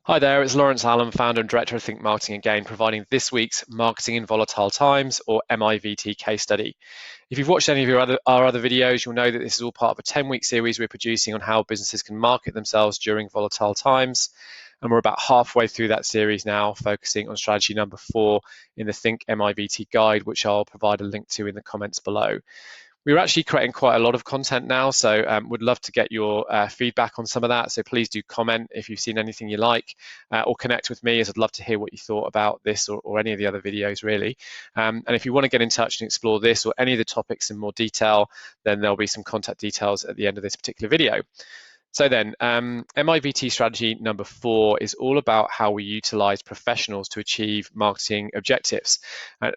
Hi there, it's Lawrence Allen, founder and director of Think Marketing Again, providing this week's Marketing in Volatile Times, or MiVT case study. If you've watched any of our other videos, you'll know that this is all part of a 10-week series we're producing on how businesses can market themselves during volatile times. And we're about halfway through that series now, focusing on strategy number 4 in the Think MiVT guide, which I'll provide a link to in the comments below. We're actually creating quite a lot of content now, so would love to get your feedback on some of that. So please do comment if you've seen anything you like, or connect with me, as I'd love to hear what you thought about this or any of the other videos, really. And if you want to get in touch and explore this or any of the topics in more detail, then there'll be some contact details at the end of this particular video. So then, MiVT strategy number 4 is all about how we utilize professionals to achieve marketing objectives.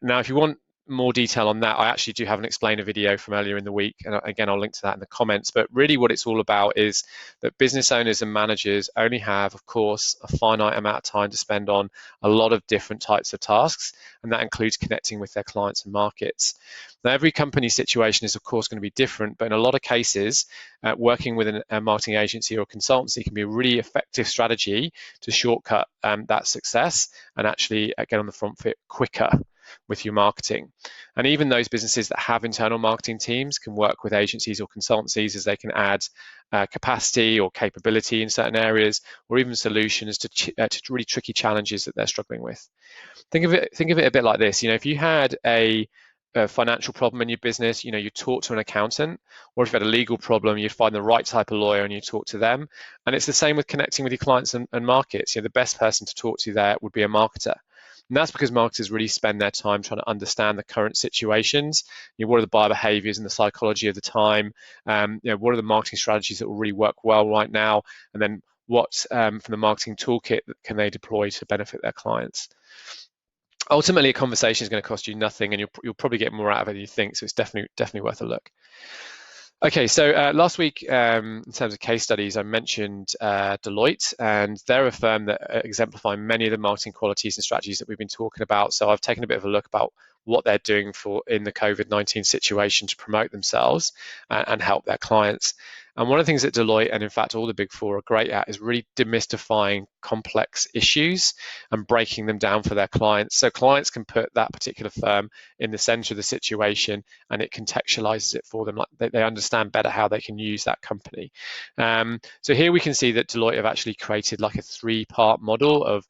Now, if you want more detail on that, I actually do have an explainer video from earlier in the week, and again, I'll link to that in the comments. But really what it's all about is that business owners and managers only have, of course, a finite amount of time to spend on a lot of different types of tasks, and that includes connecting with their clients and markets. Now, every company situation is, of course, going to be different, but in a lot of cases, working with a marketing agency or consultancy can be a really effective strategy to shortcut that success and actually get on the front foot quicker with your marketing. And even those businesses that have internal marketing teams can work with agencies or consultancies, as they can add capacity or capability in certain areas, or even solutions to really tricky challenges that they're struggling with. Think of it a bit like this. If you had a financial problem in your business, you talk to an accountant, or if you had a legal problem, you'd find the right type of lawyer and you talk to them. And it's the same with connecting with your clients and markets. The best person to talk to there would be a marketer. And that's because marketers really spend their time trying to understand the current situations. What are the buyer behaviors and the psychology of the time? What are the marketing strategies that will really work well right now? And then what, from the marketing toolkit, can they deploy to benefit their clients? Ultimately, a conversation is going to cost you nothing, and you'll probably get more out of it than you think. So it's definitely worth a look. Okay, so last week, in terms of case studies, I mentioned Deloitte, and they're a firm that exemplify many of the marketing qualities and strategies that we've been talking about. So I've taken a bit of a look about what they're doing in the COVID-19 situation to promote themselves and help their clients. And one of the things that Deloitte, and in fact all the Big Four, are great at is really demystifying complex issues and breaking them down for their clients. So clients can put that particular firm in the center of the situation, and it contextualizes it for them. Like they understand better how they can use that company. So here we can see that Deloitte have actually created like a 3-part model of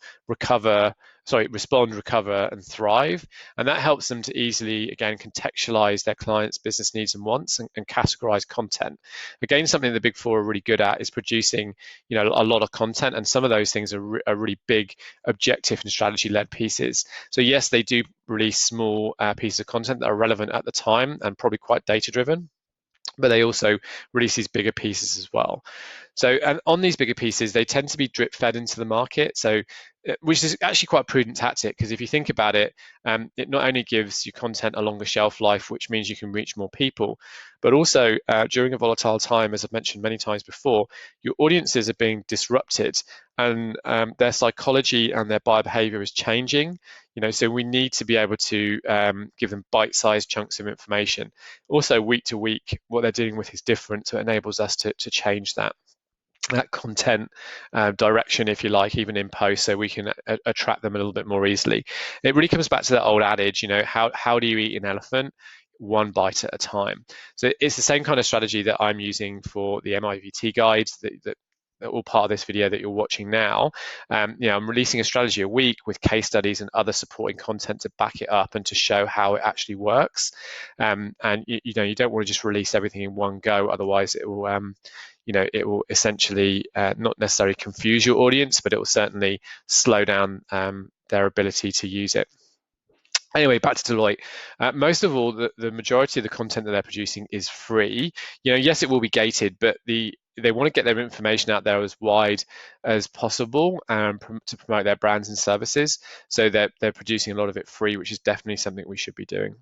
respond, recover, and thrive. And that helps them to easily, again, contextualize their clients' business needs and wants and categorize content. Again, something the Big Four are really good at is producing, a lot of content, and some of those things are really big objective and strategy-led pieces. So yes, they do release small pieces of content that are relevant at the time and probably quite data-driven, but they also release these bigger pieces as well. So, and on these bigger pieces, they tend to be drip fed into the market. So, which is actually quite a prudent tactic, because if you think about it, it not only gives your content a longer shelf life, which means you can reach more people, but also during a volatile time, as I've mentioned many times before, your audiences are being disrupted, and their psychology and their buyer behavior is changing. So we need to be able to give them bite-sized chunks of information. Also, week to week, what they're dealing with is different, so it enables us to change that content direction, if you like, even in post, so we can attract them a little bit more easily. It really comes back to that old adage, how do you eat an elephant? One bite at a time. So it's the same kind of strategy that I'm using for the MiVT guides that all part of this video that you're watching now. I'm releasing a strategy a week with case studies and other supporting content to back it up and to show how it actually works. And you don't want to just release everything in one go, otherwise it will it will essentially not necessarily confuse your audience, but it will certainly slow down their ability to use it. Anyway, back to Deloitte. Most of all, the majority of the content that they're producing is free. Yes, it will be gated, but they want to get their information out there as wide as possible to promote their brands and services. So they're producing a lot of it free, which is definitely something we should be doing.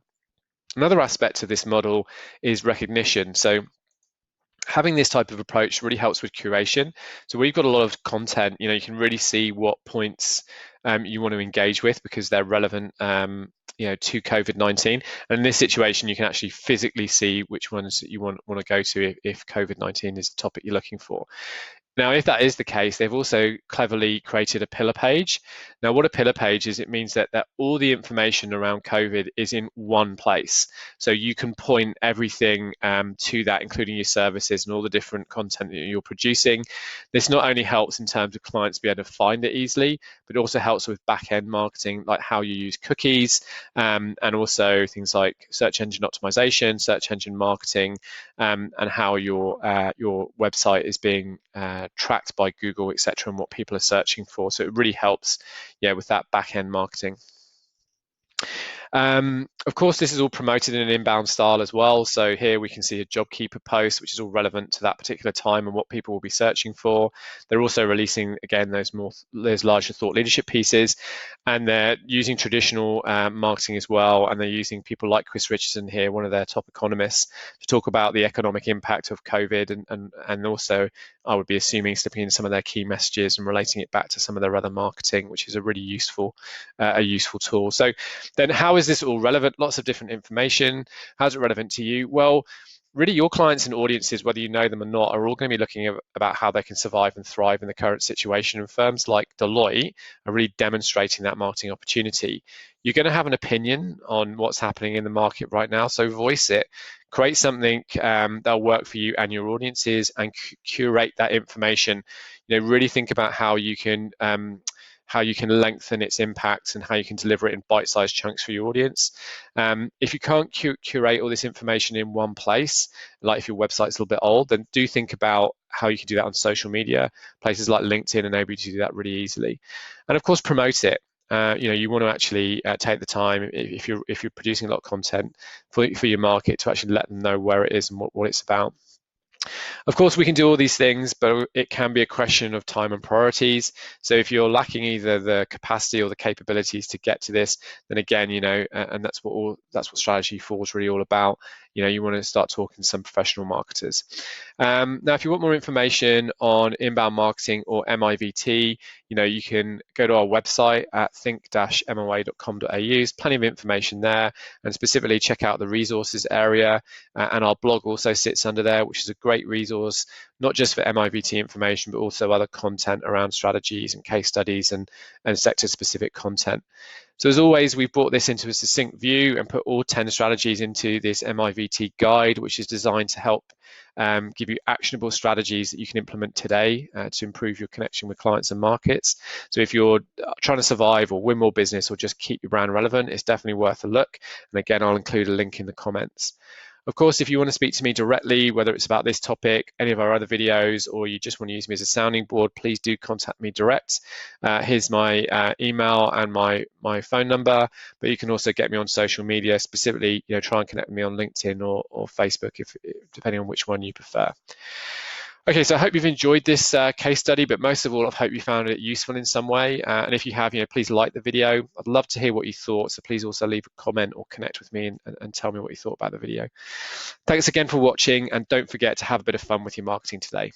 Another aspect of this model is recognition. So having this type of approach really helps with curation. So we've got a lot of content, you can really see what points you want to engage with because they're relevant to COVID-19. And in this situation, you can actually physically see which ones that you want to go to if COVID-19 is the topic you're looking for. Now, if that is the case, they've also cleverly created a pillar page. Now, what a pillar page is, it means that all the information around COVID is in one place. So you can point everything to that, including your services and all the different content that you're producing. This not only helps in terms of clients be able to find it easily, but it also helps with back-end marketing, like how you use cookies, and also things like search engine optimization, search engine marketing, and how your website is being tracked by Google, etc., and what people are searching for. So it really helps, with that back-end marketing. Of course, this is all promoted in an inbound style as well. So here we can see a JobKeeper post, which is all relevant to that particular time and what people will be searching for. They're also releasing, again, those larger thought leadership pieces, and they're using traditional marketing as well. And they're using people like Chris Richardson here, one of their top economists, to talk about the economic impact of COVID, and also, I would be assuming, slipping in some of their key messages and relating it back to some of their other marketing, which is a really useful tool. So then how is this all relevant? Lots of different information. How's it relevant to you? Well, really your clients and audiences, whether you know them or not, are all going to be looking about how they can survive and thrive in the current situation. And firms like Deloitte are really demonstrating that marketing opportunity. You're going to have an opinion on what's happening in the market right now, so voice it. Create something that'll work for you and your audiences, and curate that information. Really think about how you can lengthen its impact and how you can deliver it in bite-sized chunks for your audience. If you can't curate all this information in one place, like if your website's a little bit old, then do think about how you can do that on social media. Places like LinkedIn enable you to do that really easily. And of course, promote it. You want to actually take the time, if you're producing a lot of content for your market, to actually let them know where it is and what it's about. Of course, we can do all these things, but it can be a question of time and priorities. So if you're lacking either the capacity or the capabilities to get to this, then again, and that's what Strategy 4 is really all about. You want to start talking to some professional marketers. Now, if you want more information on inbound marketing or MiVT, you can go to our website at think-moa.com.au. There's plenty of information there, and specifically check out the resources area, and our blog also sits under there, which is a great resource, not just for MiVT information, but also other content around strategies and case studies and sector-specific content. So as always, we've brought this into a succinct view and put all 10 strategies into this MiVT guide, which is designed to help give you actionable strategies that you can implement today to improve your connection with clients and markets. So if you're trying to survive or win more business or just keep your brand relevant, it's definitely worth a look. And again, I'll include a link in the comments. Of course, if you want to speak to me directly, whether it's about this topic, any of our other videos, or you just want to use me as a sounding board, please do contact me direct. Here's my email and my phone number, but you can also get me on social media, specifically, try and connect with me on LinkedIn or Facebook, if depending on which one you prefer. Okay, so I hope you've enjoyed this case study, but most of all, I hope you found it useful in some way. And if you have, please like the video. I'd love to hear what you thought, so please also leave a comment or connect with me and tell me what you thought about the video. Thanks again for watching, and don't forget to have a bit of fun with your marketing today.